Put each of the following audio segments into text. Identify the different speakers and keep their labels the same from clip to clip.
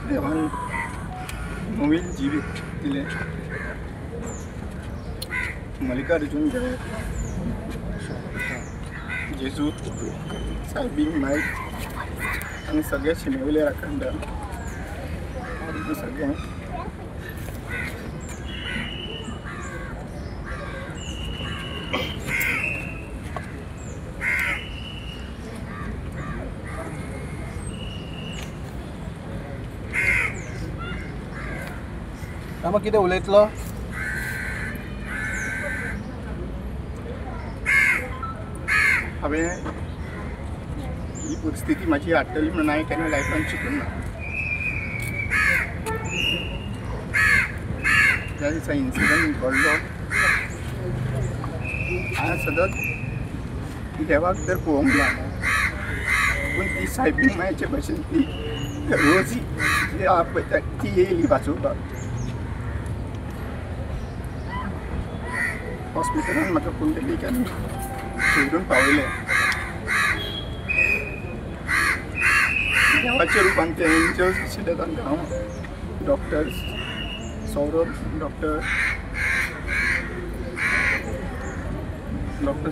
Speaker 1: देवान नवीन जिवीत दिलें. मल्लिकार्जुन देव, जेजू, सायबीण नायक आनी सगळे शिमेवयले राखणदार सगळ्यांक
Speaker 2: आम्हा कितें उलयतलो?
Speaker 1: हांवें ही परिस्थिती म्हाजी हाडटली म्हणून हांवें केन्ना लायफान चिंतूंक ना. ज्या दिसा इन्सिडंट घडलो हांवें सदांच देवाक तर पळोवंक ना, पूण ती सायबीण मायचे भशेन ती रोजी पळयता ती येयली वाचोवपाक. हॉस्पिटलान म्हाका पुंडलीकान सोडून पावयलें. देवाच्या रुपान ते एंजल्स आशिल्ले तांकां हांव doctor Saurabh, doctor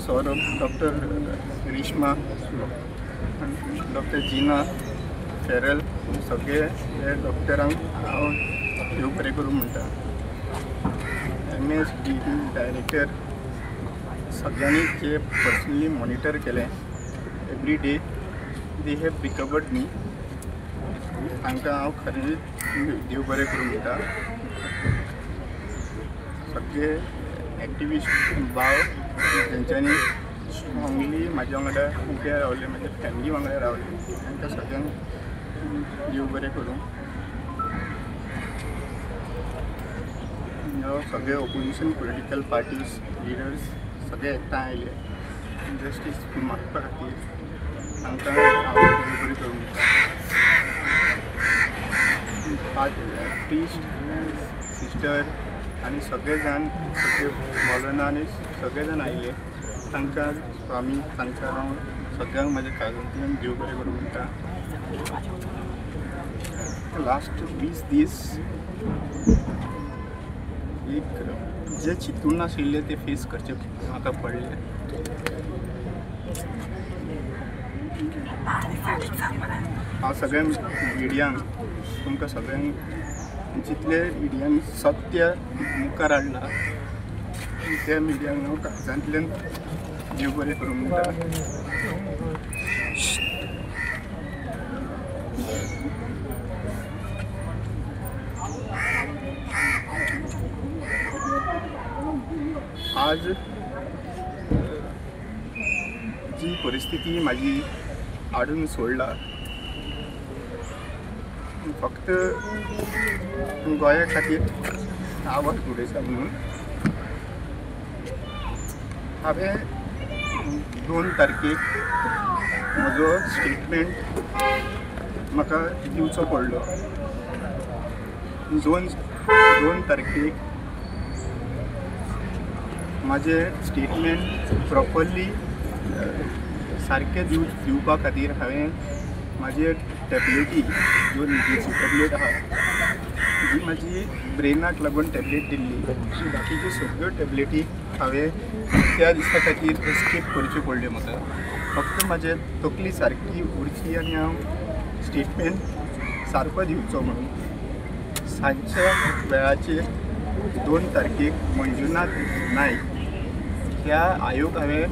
Speaker 1: Saurabh, doctor Reshma, doctor जिना फेरल सगळे हे डॉक्टरांक हांव देव बरें करूं म्हणटा. MS डायरेक्टर सगळ्यांनी जे पर्सनली मॉनिटर केलें every day they have recovered me. तांकां हांव खरेंच देव बरें करूं म्हणटा. सगळे एक्टिविस्ट भाव तेंच्यांनी स्ट्रॉंगली म्हाज्या वांगडा उबे रावले, म्हाज्या फॅमिली वांगडा रावले. तांकां सगळ्यांक देव बरें करूं. सगळे ऑपोजिशन पॉलिटिकल पार्टीज लिडर्स सगळे एकठांय आयले जस्टीस मागपा खातीर. तांकां हांव देव बरें करूं म्हणटा. प्रिस्ट, सिस्टर आनी सगळे जाण सगळे मौलाना आनी सगळे जाण आयले. तांकां स्वामी तांकां हांव सगळ्यांक म्हाज्या काळजांतल्यान देव बरें करूं म्हणटा. लास्ट 20 दीस एक जे चिंतून नाशिल्ले ते फेस करचे म्हाका पडले. हांव सगळ्या मिडियांक तुमकां सगळ्यांक जितले मिडियान सत्य मुखार हाडला त्या मिडियांक हांव काळजांतल्यान देव बरें करूं म्हणटा. आज जी परिस्थिती म्हाजी हाडून सोडला फक्त गोंया खातीर आवाज उडयता म्हणून हांवें 2 तारखेक म्हजो स्टेटमेंट म्हाका दिवचो पडलो. 2 तारखेक म्हाजें स्टेटमेंट प्रॉपरली सारकें दिवपा खातीर हांवें म्हाजे टॅबलेटी 2 न्हिदेची टॅबलेट आहा जी म्हाजी ब्रेनाक लागून टॅबलेट दिल्ली, बाकीच्यो सगळ्यो टॅबलेटी हांवें त्या दिसा खातीर एस्केप करच्यो पडल्यो म्हाका. फक्त म्हाजे तकली सारकी उरची आनी हांव स्टेटमेंट सारको दिवचो म्हणून. सांजच्या वेळाचेर 2 तारखेक मंजुनाथ नायक ह्या आयोग हांवें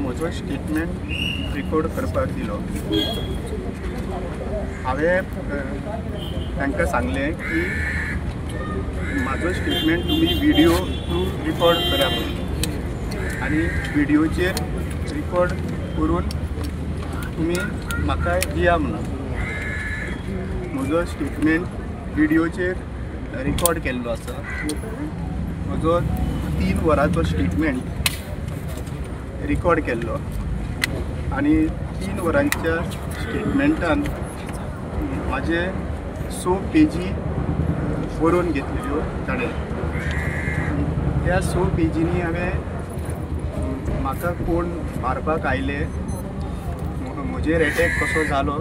Speaker 1: म्हजो स्टेटमेंट रिकॉर्ड करपाक दिलो. हांवें तांकां सांगलें की म्हाजो स्टेटमेंट तुमी विडियो थ्रू रिकॉर्ड करा म्हणून आनी विडियोचेर रिकॉर्ड करून तुमी म्हाका दिया म्हणून. म्हजो स्टेटमेंट विडियोचेर रिकॉर्ड केल्लो आसा. म्हजो 3 वरांचो स्टेटमेंट रिकॉर्ड केल्लो आनी 3 वरांच्या स्टेटमेंटान म्हाजे 6 पेजी बरोवन घेतलेल्यो ताणें. त्या 6 पेजींनी हांवें म्हाका कोण मारपाक आयले, म्हजेर एटॅक कसो जालो,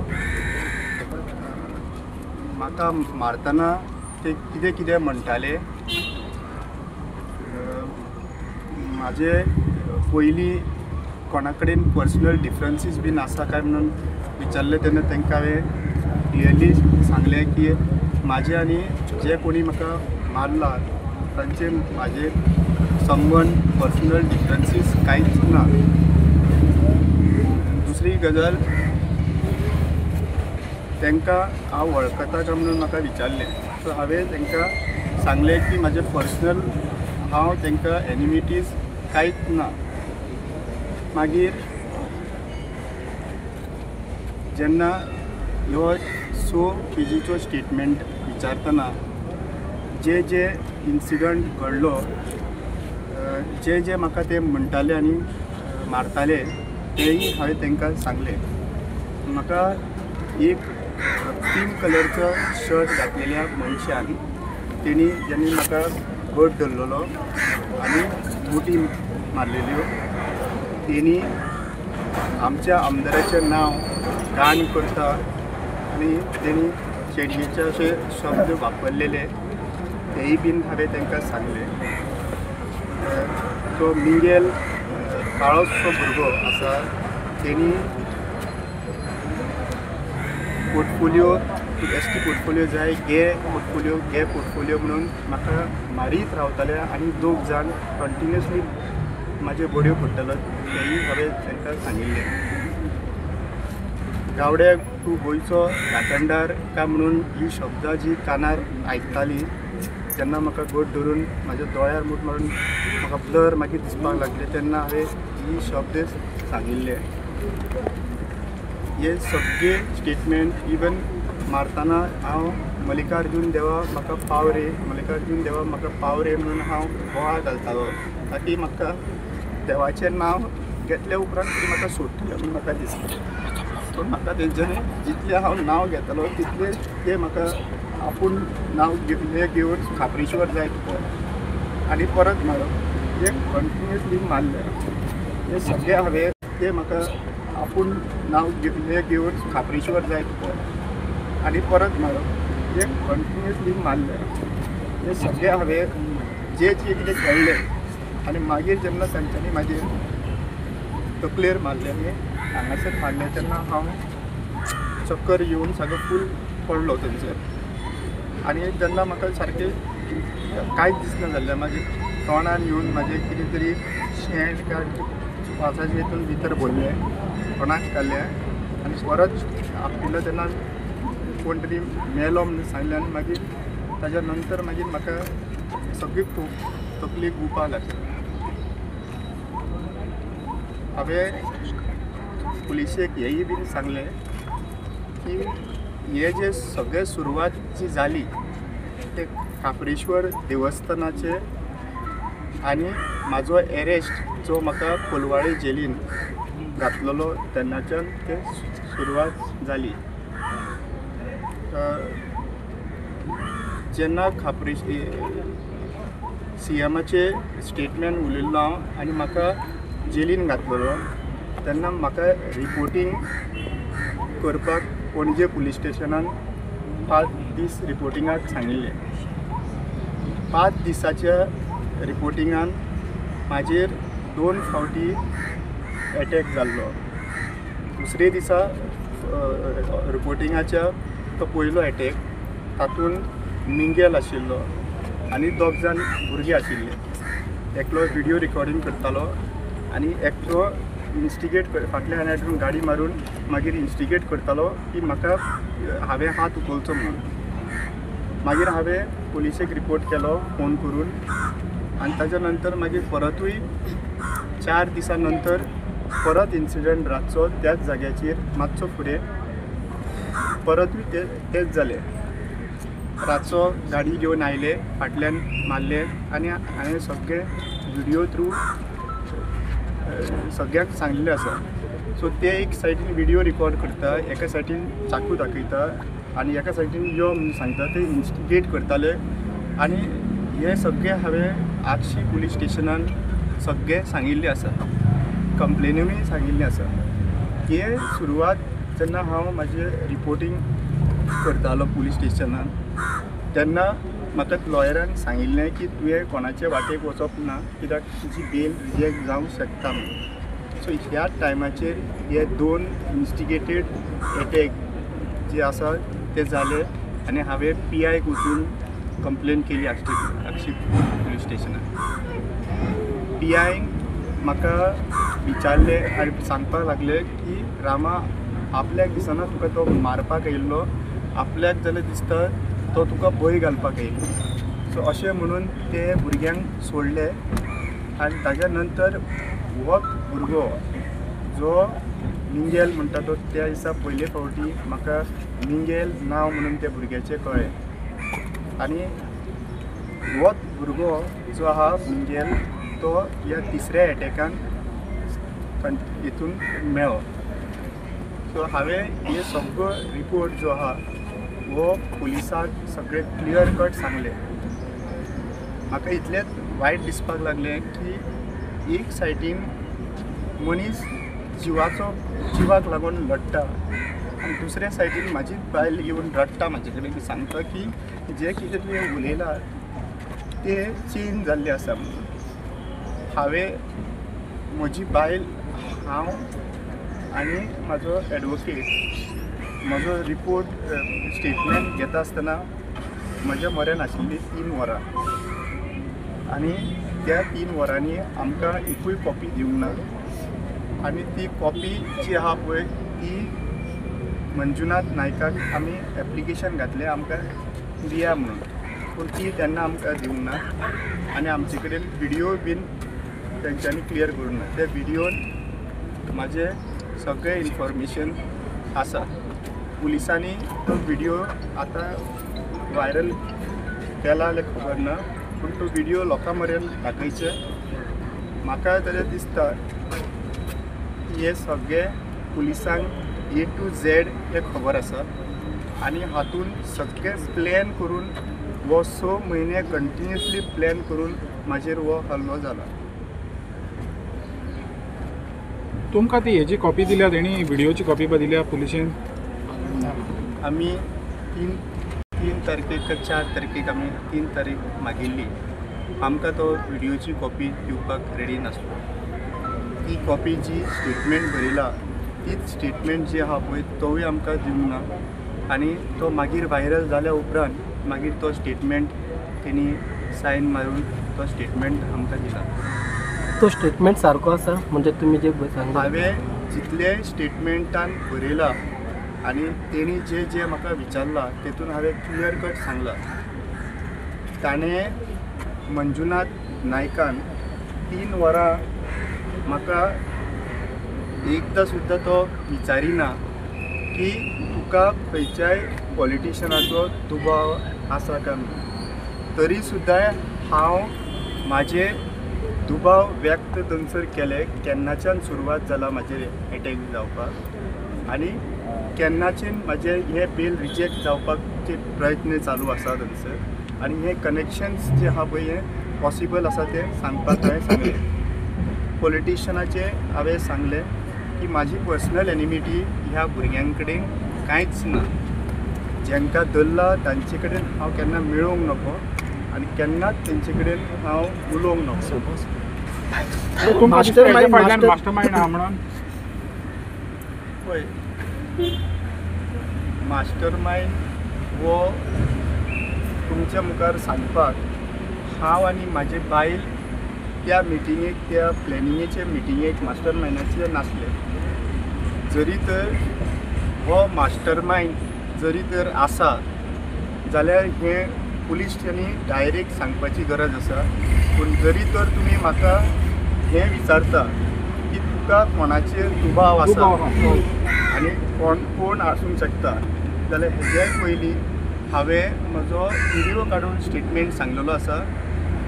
Speaker 1: म्हाका मारतना ते कितें कितें म्हणटाले, म्हाजे पयलीं कोणा कडेन पर्सनल डिफरन्सीस बीन आसा काय म्हणून विचारले तेन्ना तांकां हांवें क्लियरली सांगलें की म्हाजे आनी जे कोणी म्हाका मारला तांचे म्हाजे संबंद पर्सनल डिफरन्सीस कांयच ना. दुसरी गजाल, तांकां हांव वळखता काय म्हणून म्हाका विचारलें, सो हांवें तांकां सांगलें की म्हाजे पर्सनल हांव तांकां एनिमिटीज कांयच ना. मागीर जेन्ना ह्यो 6 पेजीचो स्टेटमेंट विचारतना जे जे इन्सिडंट घडलो, जे जे म्हाका ते म्हणटाले आनी मारताले तेय हांवें तांकां सांगलें. म्हाका एक पिंक कलरचो शर्ट घातलेल्या मनशान तेणी जेन्ना म्हाका घट धरलेलो आनी बुटी मारलेल्यो, तेणी आमच्या आमदाराचें नांव घाण करता आनी तेणी चेडणीचे अशे शब्द वापरलेले तेय बीन हांवें तांकां सांगले. तो मिंगेल काळोसो भुरगो आसा, तेणी पोर्टफोलिओ एसटी पोर्टफोलिओ जाय, गे पोर्टफोलिओ म्हणून म्हाका मारीत रावताले आनी 2 जाण कंटिन्युअसली म्हाजे बड्यो पडटलो तेय हांवें तांकां सांगिल्लें. गावड्या तूं गोंयचो राखणदार काय म्हणून ही शब्दां जी कानार आयकताली जेन्ना म्हाका घट धरून म्हाज्या दोळ्यार मूठ मारून म्हाका ब्लर मागीर दिसपाक लागले तेन्ना हांवें ही शब्द सांगिल्ले. हे सगळे स्टेटमेंट इवन मारतना हांव मल्लिकार्जून देवा म्हाका पाव रे, मल्लिकार्जून देवा म्हाका पाव रे म्हणून हांव बोवाळ घालतालो, ताकी म्हाका देवाचें नांव घेतल्या उपरांत तरी म्हाका सोडटलें म्हणून म्हाका दिसलें. सो म्हाका तेंच्यांनी जितलें हांव नांव घेतालो तितलें ते म्हाका आपूण नांव घेवन खापरीश्वर जाय तुका आनी परत मारप, हे कंटिन्युअसली मारले. हे सगळे हांवें ते म्हाका आपूण नांव घेवन खापरीश्वर जाय तुका आनी परत मारप, हे कंटिन्युअसली मारले. हे सगळे हांवें जे कितें घडलें आनी मागीर जेन्ना तांच्यांनी म्हाजेर तकलेर मारले आनी हांगासर मारले तेन्ना हांव चक्कर येवन सारको फूल पडलो थंयसर. आनी जेन्ना म्हाका सारकें कांयच दिसना जाल्लें, म्हाजे तोंडान येवन म्हाजें कितें तरी शेण काय वासाचें हितून भितर भरलें, तोंडाक काडलें आनी परत आपयलो तेन्ना कोण तरी मेलो म्हणून सांगलें. आनी मागीर ताज्या नंतर मागीर म्हाका सगळी तकली गुवपाक लागली. हांवें पुलिशेक हेंय बीन सांगलें की हे जे सगळे सुरवात जी जाली ते खापरेश्वर देवस्थानाचे आनी म्हाजो एरेस्ट जो म्हाका कोलवाळे जेलीन घातलेलो तेन्नाच्यान ते सुरवात जाली. जेन्ना CMचे स्टेटमेंट उलयल्लो हांव आनी म्हाका जेलीन घातलेलो तेन्ना म्हाका रिपोर्टींग करपाक पणजे पुलीस स्टेशनान 5 दीस रिपोर्टिंगाक सांगिल्लें. 5 दिसाच्या रिपोर्टिंगान म्हाजेर 2 फावटी एटॅक जाल्लो. दुसरे दिसा रिपोर्टिंगाच्या तो पयलो एटॅक, तातूंत मिंगेल आशिल्लो आनी 2 जाण भुरगीं आशिल्ले. एकलो व्हिडियो रिकॉर्डिंग करतालो आनी एकलो इन्स्टिगेट फाटल्या आनी गाडी मारून मागीर इन्स्टिगेट करतालो की म्हाका हांवें हात उखलचो म्हणून. मागीर हांवें पुलिसेक रिपोर्ट केलो फोन करून आनी ताज्या नंतर मागीर परतूय 4 दिसां नंतर परत इन्सिडंट रातचो त्याच जाग्याचेर मातसो फुडें परतूय तेच जालें. रातचो गाडी घेवन आयले, फाटल्यान मारले आनी हांवें सगळे व्हिडियो थ्रू सगळ्यांक सांगलेलें आसा. सो ते एक सायडीन व्हिडियो रिकॉर्ड करता, एका सायडीन चाकू दाखयता आनी एका सायडीन यो म्हणून सांगता, ते इन्स्टिगेट करताले. आनी हे सगळे हांवें आगशी पुलीस स्टेशनान सगळे सांगिल्लें आसा, कंप्लेनीनूय सांगिल्लें आसा. हे सुरवात जेन्ना हांव म्हाजें रिपोर्टींग करतालो पुलीस स्टेशनान तेन्ना म्हाका लॉयरान सांगिल्लें की तुवें कोणाचे वाटेक वचप ना कित्याक तुजी बेल रिजेक्ट जावंक शकता म्हणून. सो ह्या टायमाचेर हे 2 इन्स्टिगेटेड एटॅक जे आसा ते जाले आनी हांवें PIक वचून कंप्लेन केली आक्षी पुलीस स्टेशनान. PIन म्हाका विचारलें आनी सांगपाक लागले की रामा आपल्याक दिसना तुका तो मारपाक येयल्लो, आपल्याक जाल्यार दिसता तो तुका भंय घालपाक येयल्लो. सो अशें म्हणून ते भुरग्यांक सोडले आनी ताज्या नंतर हो भुरगो जो मिंगेल म्हणटा तो त्या दिसा पयले फावटी म्हाका मिंगेल नांव म्हणून त्या भुरग्याचें कळ्ळें आनी हो भुरगो जो आहा मिंगेल तो ह्या 3ऱ्या एटॅकान हितून मेळ्ळो. सो हांवें हे सगळो रिपोर्ट जो आहा वो पुलिसाक सगळें क्लियर कट सांगलें. म्हाका इतलेंच वायट दिसपाक लागलें की एक सायडीन मनीस जिवाक लागून लडटा आनी दुसऱ्या सायडीन म्हाजी बायल येवन रडटा म्हाजे कडेन की सांगता की जे कितें तुवें उलयलां तें चेंज जाल्लें आसा म्हणून. हांवें म्हजी बायल हांव आनी म्हाजो एडवोकेट म्हजो रिपोर्ट स्टेटमेंट घेता आसतना म्हज्या म्हऱ्यान आशिल्ली 3 वरां आनी त्या 3 वरांनी आमकां एकूय कॉपी दिवंक ना आनी ती कॉपी जी आहा पळय ती मंजुनाथ नायकाक आमी एप्लिकेशन घातलें आमकां दिया म्हणून, पूण ती तेन्ना आमकां दिवंक ना आनी आमचे कडेन विडियो बीन तेंच्यांनी क्लियर करूंक ना. त्या विडियोन म्हाजें सगळें इन्फॉर्मेशन आसा. पुलिसांनी तो विडियो आतां वायरल केला जाल्यार खबर ना, पूण तो विडियो लोकां मेरेन दाखयचे. म्हाका जाल्यार दिसता हे सगळें पुलिसांक A to Z हे खबर आसा आनी हातून सगळें प्लॅन करून वो 6 म्हयने कंटिन्युअसली प्लॅन करून म्हाजेर हो हल्लो जाला.
Speaker 2: तुमकां ती हेजी कॉपी दिल्या तेणी विडियोची कॉपी दिल्या पुलिशेन?
Speaker 1: आमी 3 तारखेक 4 तारखेक आमी 3 तारीख मागिल्ली. आमकां तो विडियोची कॉपी दिवपाक रेडी नासलो. ती कॉपी जी स्टेटमेंट बरयला तीच स्टेटमेंट जी आहा पळय तोवूय आमकां दिवंक ना आनी तो मागीर व्हायरल जाल्या उपरांत मागीर तो स्टेटमेंट तेणी सायन मारून तो स्टेटमेंट आमकां दिला.
Speaker 3: तो स्टेटमेंट सारको आसा म्हणजे तुमी जे सांगता?
Speaker 1: हांवें जितले स्टेटमेंटान बरयला आनी तेणी जे म्हाका विचारला तेतून हांवें क्लियर कट सांगला. ताणें मंजुनाथ नायकान 3 वरां म्हाका एकदां सुद्दां तो विचारिना की तुका खंयच्याय पॉलिटिशनाचो दुबाव आसा काय म्हणून. तरी सुद्दां हांव म्हाजे दुबाव व्यक्त थंयसर केले. केन्नाच्यान सुरवात जाला म्हाजेर एटॅक जावपाक आनी केन्नाच्यान म्हाजे हे बेल रिजेक्ट जावपाकचे प्रयत्न चालू आसा थंयसर आनी हे कनेक्शन्स जे आहा पळय हे पॉसिबल आसा ते सांगपाक हांवें सांगलें. पॉलिटिशनाचे हांवें सांगलें की म्हाजी पर्सनल एनिमिटी ह्या भुरग्यां कडेन कांयच ना. जेंकां धरला तांचे कडेन हांव केन्ना मेळोवंक नको आनी केन्नाच तेंचे कडेन हांव उलोवंक नको.
Speaker 2: मास्टरमाइंड आहा म्हणून
Speaker 1: पळय मास्टरमाइंड वो तुमच्या मुखार सांगपाक हांव आनी म्हाजे बायल त्या मिटिंगेक त्या प्लॅनिंगेचे मिटिंगेक मास्टरमाइंडाचे नासले. जरी तर हो मास्टरमाइंड जरी तर आसा जाल्यार हे पुलिसांनी डायरेक्ट सांगपाची गरज आसा. पूण जरी तर तुमी म्हाका हें विचारता की तुका कोणाचेर दुबाव आसा आनी कोण आसूंक शकता जाल्यार हेज्या पयलीं हांवें म्हजो विडियो काडून स्टेटमेंट सांगलेलो आसा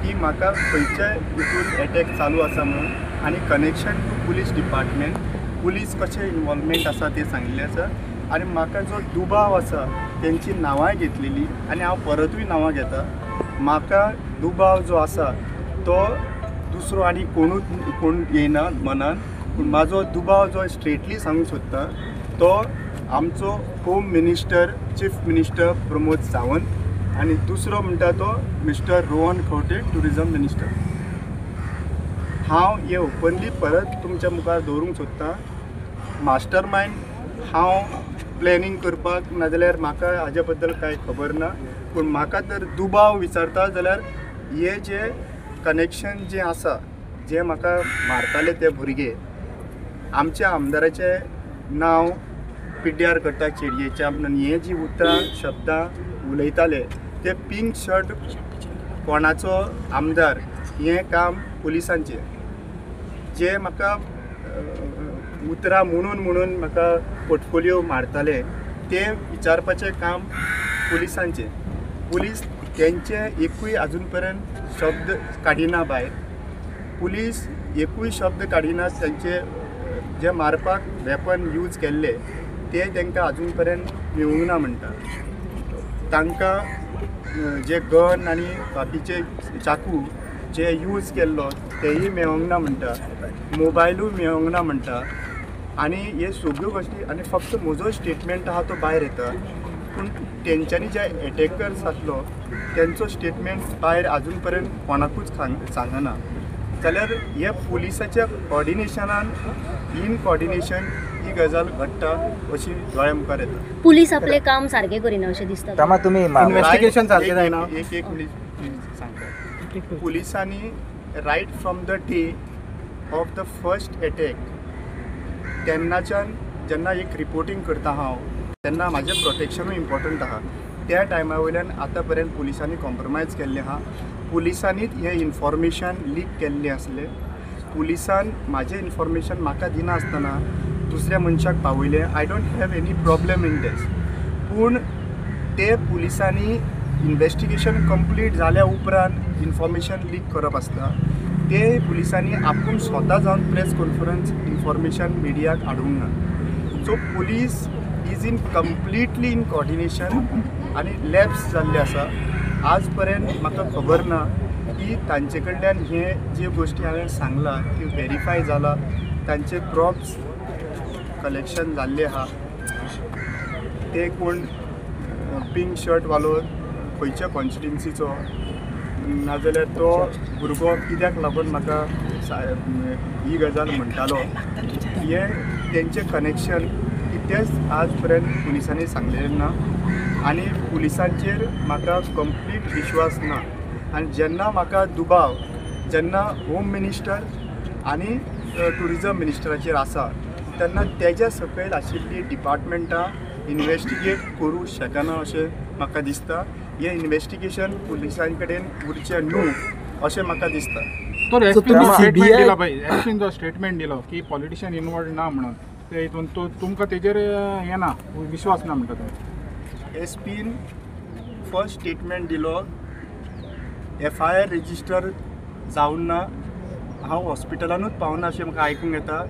Speaker 1: की म्हाका खंयच्याय हितून एटॅक चालू आसा म्हणून आनी connection to police department police कशें इनवॉल्वमेंट आसा तें सांगिल्लें आसा आनी म्हाका जो दुबाव आसा तेंची नांवांय घेतलेली आनी हांव परतूय नांवां घेता. म्हाका दुबाव जो आसा तो दुसरो आनी कोण येयना मनान, पूण म्हाजो दुबाव जो स्ट्रेटली सांगूंक सोदता तो आमचो home minister chief minister Pramod Sawant आणि दुसरो म्हणटा तो mister Rohan Khaunte tourism minister. हांव हे ओपनली परत तुमच्या मुखार दवरूंक सोदतां. मास्टर मायंड हांव प्लॅनिंग करपाक नाजाल्यार म्हाका हाज्या बद्दल कांय खबर ना, पूण म्हाका जर दुबाव विचारता जाल्यार हे जे कनेक्शन जे आसा जे म्हाका मारताले ते भुरगे आमच्या आमदाराचें नांव पिड्ड्यार करता चेडयेच्या म्हणून हे जी उतरां शब्दां उलयताले ते पिंक शर्ट कोणाचो आमदार हें काम पुलिसांचें. जे म्हाका उतरां म्हणून म्हाका पोर्टफोलियो मारताले ते विचारपाचें काम पुलिसांचें. पुलीस तेंचे एकूय आजून पर्यंत शब्द काडिना भायर. पुलीस एकूय शब्द काडिना तेंचे जे मारपाक वेपन यूज केल्ले ते तांकां आजून पर्यंत मेळूंक ना म्हणटा. तांकां जे गन आनी बाकीचे चाकू जे यूज केल्लो तेही मेळोंक ना म्हणटा. मोबायलूय मेळोंक ना म्हणटा. आनी हे सगळ्यो गोश्टी आनी फक्त म्हजो स्टेटमेंट आहा तो भायर येता, पूण तेंच्यांनी जे एटॅकर्स आसलो तेंचो स्टेटमेंट भायर आजून पर्यंत कोणाकूच सांगना. जाल्यार हे पुलिसाच्या कॉर्डिनेशनान इन कॉर्डिनेशन ही गजाल घडटा अशी दोळ्या मुखार येता.
Speaker 4: पुलीस आपले काम सारके करिना अशें दिसता.
Speaker 3: तुम्ही इन्व्हेस्टिगेशन सारकें जायना.
Speaker 1: एक मिनीट सांगता. पुलिसांनी right from the day of the first attack तेन्नाच्यान जेन्ना एक रिपोर्टिंग करता हांव तेन्ना म्हाजें प्रोटेक्शनूय इम्पॉर्टंट आहा. त्या टायमा वयल्यान आतां पर्यंत पुलिसांनी कॉम्प्रोमायज केल्लें आहा. पुलिसांनीच हें इन्फॉर्मेशन लीक केल्लें आसलें. पुलिसान म्हाजें इन्फॉर्मेशन म्हाका दिना आसतना दुसऱ्या मनशाक पावयलें. I don't have any problem in this. पूण ते पुलिसांनी इन्वेस्टिगेशन कंप्लीट जाल्या उपरांत इन्फॉर्मेशन लीक करप आसता ते पुलिसांनी आपूण स्वता जावन प्रेस कॉन्फरन्स इन्फॉर्मेशन मिडियाक हाडूंक ना. So police is in completely in coordination आनी लॅब्स जाल्ले आसा. आज पर्यंत म्हाका खबर ना की तांचे कडल्यान हे जे गोश्टी हांवें सांगला त्यो व्हेरीफाय जाला. तांचे प्रॉप्स कलेक्शन जाल्ले आहा. ते कोण पिंक शर्ट वालो खंयच्या कॉन्स्टिट्युन्सीचो नाजाल्यार तो भुरगो कित्याक लागून म्हाका ही गजाल म्हणटालो हे तेंचें कनेक्शन कितेंच आज पर्यंत पुलिसांनी सांगलेलें ना. आनी पुलिसांचेर म्हाका कंप्लीट विश्वास ना. आनी जेन्ना म्हाका दुबाव जेन्ना होम मिनिस्टर आनी टुरिझम मिनिस्टराचेर आसा तेन्ना तेज्या सकयल आशिल्ली डिपार्टमेंटां इन्वेस्टिगेट करूं शकना अशें म्हाका दिसता. हे इन्वेस्टिगेशन पुलिसां कडेन उरचें न्हू अशें म्हाका दिसता.
Speaker 2: तो एसपीन स्टेटमेंट दिला पळय, एसपीन जो स्टेटमेंट दिलो की पॉलिटिशियन इनवॉल्ड ना म्हणून ते हितून तो तुमकां तेजेर हें ना विश्वास ना म्हणटा तुमी.
Speaker 1: एसपीन फर्स्ट स्टेटमेंट दिलो FIR रेजिस्टर जावन ना. हांव हॉस्पिटलानूच पावना अशें म्हाका आयकूंक येता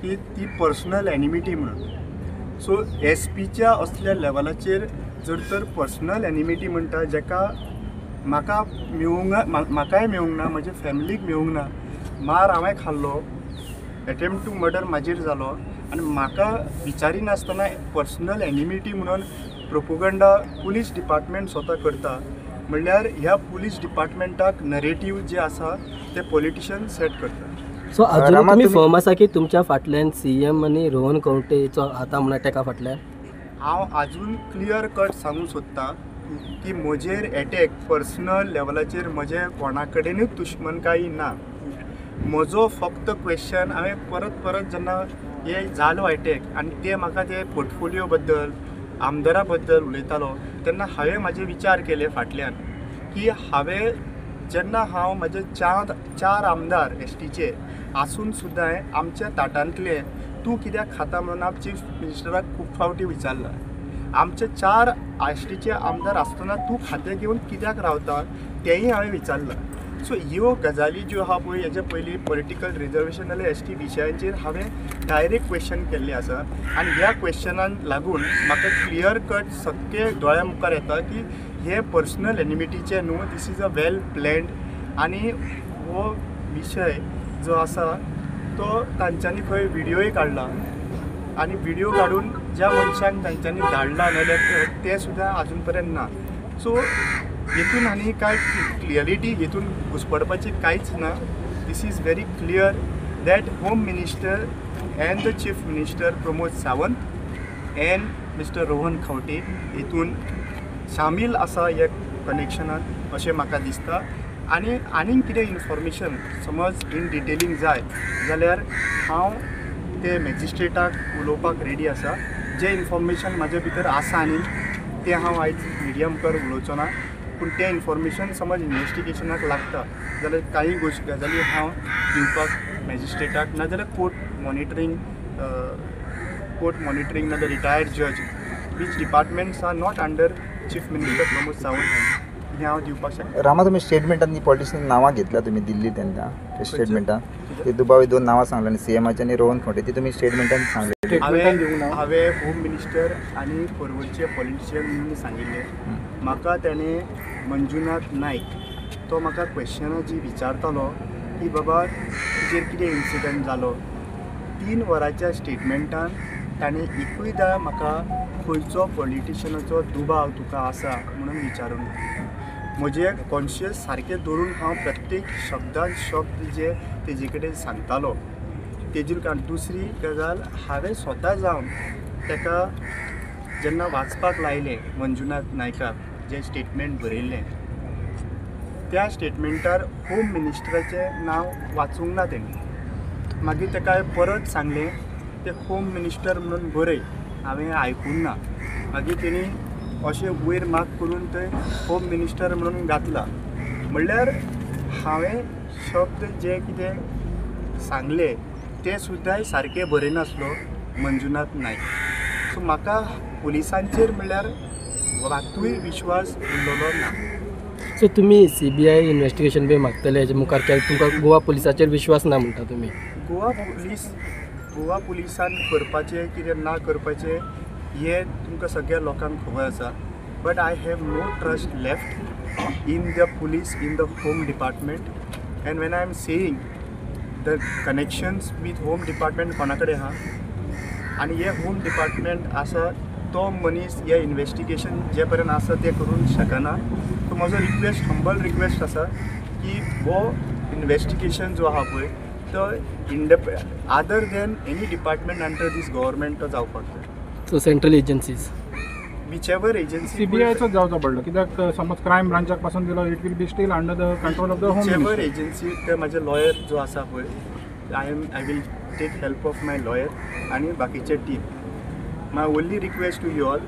Speaker 1: की ती पर्सनल एनिमिटी म्हणून. सो एसपीच्या असल्या लेवलाचेर जर तर पर्सनल एनिमिटी म्हणटा जेका म्हाका म्हाकाय मेळूंक ना म्हज्या फॅमिलीक मेळूंक ना. मार हांवें खाल्लो, एटेम्प्ट टू मर्डर म्हाजेर जालो आनी म्हाका विचारिनासतना पर्सनल एनिमिटी म्हणून प्रोपोगंडा पुलीस डिपार्टमेंट स्वता करता म्हणल्यार ह्या पुलीस डिपार्टमेंटाक नरेटीव जे आसा ते पॉलिटिशियन सेट करता.
Speaker 3: सो अजून तुम्ही फर्म आसा की तुमच्या फाटल्यान CM आनी रोहन खंवटेचो हाता म्हणा तेका फाटल्यान.
Speaker 1: हांव आजून क्लियर कट सांगूंक सोदतां की म्हजेर एटॅक पर्सनल लेवलाचेर म्हजे कोणा कडेनूच दुश्मनकायी ना. म्हजो फक्त क्वेश्चन हांवें परत जेन्ना हे जालो एटॅक आनी ते म्हाका ते पोर्टफोलियो बद्दल आमदारा बद्दल उलयतालो तेन्ना हांवें म्हाजे विचार केले फाटल्यान की हांवें जेन्ना हांव म्हाजे चार आमदार STचे आसून सुद्दां आमच्या ताटांतले तूं कित्याक खाता म्हणून हांव चीफ मिनिस्टराक खूब फावटी विचारला. आमचे 4 STचे आमदार आसतना तूं खातें घेवन कित्याक रावता तेंय हांवें विचारलां. सो ह्यो गजाली ज्यो आहा पळय हेजे पयलीं पॉलिटिकल रिजर्वेशन नाल्यार ST विशयाचेर हांवें डायरेक्ट क्वेश्चन केल्लें आसा आनी ह्या क्वेश्चनाक लागून म्हाका क्लियर कट सत्य दोळ्या मुखार येता की हे पर्सनल एनिमिटीचे न्हू. This is a well planned आनी हो विशय जो आसा तो तांच्यांनी खंय व्हिडियोय काडला आनी व्हिडियो काडून ज्या मनशांक तांच्यांनी धाडला नाल्यार ते सुद्दां आजून पर्यंत ना. सो हेतून आनी कांय क्लियरिटी हेतून घुसपडपाची कांयच ना. This is very clear that home minister and the chief minister Pramod Sawant and mister Rohan Khaunte हेतून शामील आसा ह्या कनेक्शनान अशें म्हाका दिसता. आनीक कितें इन्फॉर्मेशन समज इन डिटेलींग जाय जाल्यार हांव ते मॅजिस्ट्रेटाक उलोवपाक रेडी आसा. जे इन्फॉर्मेशन म्हाजे भितर आसा आनी ते हांव आयज मिडिया मुखार उलोवचो ना. पूण तें इन्फॉर्मेशन समज इन्वेस्टिगेशनाक लागता जाल्यार कांय गजाली हांव दिवपाक मॅजिस्ट्रेटाक नाजाल्यार कोर्ट मॉनिटरींग नाजाल्यार रिटायर्ड जज which departments are not under chief minister Pramod Sawant हें हांव दिवपाक शकता.
Speaker 5: रामा तुमी स्टेटमेंटांनी पॉलिटिशियन नांवां घेतल्या तुमी दिल्ली तेन्ना ते स्टेटमेंटां ते दुबावी 2 नांवां सांगला आनी सीएमाचे आनी रोहन खंवटे ती तुमी स्टेटमेंटान सांगले.
Speaker 1: हांवें होम मिनिस्टर आनी फॉरवर्डचे पॉलिटिशियन म्हणून सांगिल्ले. म्हाका ताणें मंजुनाथ नायक तो म्हाका क्वेश्चनां जी विचारतालो की बाबा तुजेर कितें इन्सिडंट जालो 3 वरांच्या स्टेटमेंटान ताणें एकूयदां म्हाका खंयचो पॉलिटिशियनाचो दुबाव तुका आसा म्हणून विचारूंक ना. म्हजे कॉन्शियस सारकें धरून हांव प्रत्येक शब्दान शब्द जे तेजे कडेन सांगतालो तेजेर कारण. दुसरी गजाल हांवें स्वता जावन ताका जेन्ना वाचपाक लायलें मंजुनाथ नायकाक जें स्टेटमेंट बरयल्लें त्या स्टेटमेंटार होम मिनिस्टराचें नांव वाचूंक ना तेणी. मागीर ताका हांवें परत सांगलें तें होम मिनिस्टर म्हणून बरय. हांवें आयकूंक ना. मागीर तेणी अशें वयर माग करून थंय होम मिनिस्टर म्हणून घातला. म्हणल्यार हांवें शब्द जे कितें सांगले ते सुद्दां सारके बरयनासलो मंजुनाथ नायक. सो म्हाका पुलिसांचेर म्हणल्यार वातूय विश्वास उरलेलो ना.
Speaker 3: सो तुमी CBI इन्वेस्टिगेशन बी मागतले हेजे मुखार कित्याक तुमकां गोवा पुलिसाचेर विश्वास ना म्हणटा तुमी.
Speaker 1: गोवा पुलिसान करपाचें कितें ना करपाचें हे तुमकां सगळ्या लोकांक खबर आसा. But I have no trust left in the police in the home department. And when I am saying the connections with home department कोणा कडेन आहा आनी हे होम डिपार्टमेंट आसा तो मनीस हे इन्वेस्टिगेशन जे पर्यंत आसा ते करूंक शकना. सो म्हजो रिक्वेस्ट हंबल रिक्वेस्ट आसा की हो इन्वेस्टिगेशन जो आहा पळय तो other than any department under this government तो जावपाक जाय.
Speaker 3: So central agencies
Speaker 1: which ever agency
Speaker 2: CBIचोच जावचो पडलो कित्याक समज क्रायम ब्रांचाक पासून दिलो it will be still under the control of the home
Speaker 1: whichever
Speaker 2: minister.
Speaker 1: Agency ते म्हाजे लॉयर जो आसा पळय I will take help of my lawyer आनी बाकीचे team. My only request to you all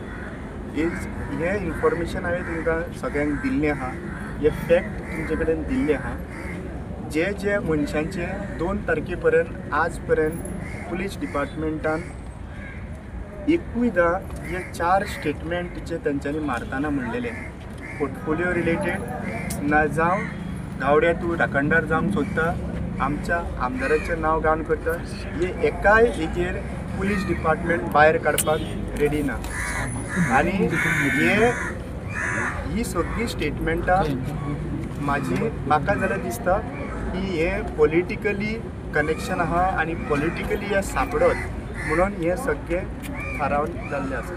Speaker 1: is हे इन्फॉर्मेशन हांवें तुमकां सगळ्यांक दिल्लें आहा. हे फॅक्ट तुमचे कडेन दिल्ले आहा. जे मनशांचे 2 तारखे पर्यंत आज पर्यंत पुलीस डिपार्टमेंटान एकूयदां हे 4 स्टेटमेंट जे तेंच्यांनी मारतना म्हणलेले पोर्टफोलिओ रिलेटेड ना जावं गावड्या तूं राखणदार जावंक सोदता आमच्या आमदाराचें नांव घावन करता हे एकाय हेजेर पुलीस डिपार्टमेंट भायर काडपाक रेडी ना. आनी ही सगळीं स्टेटमेंटां म्हाका जाल्यार दिसता की हे पॉलिटिकली कनेक्शन आहा आनी पॉलिटिकली हे सापडत म्हणून हे सगळे थारावन जाल्ले आसा.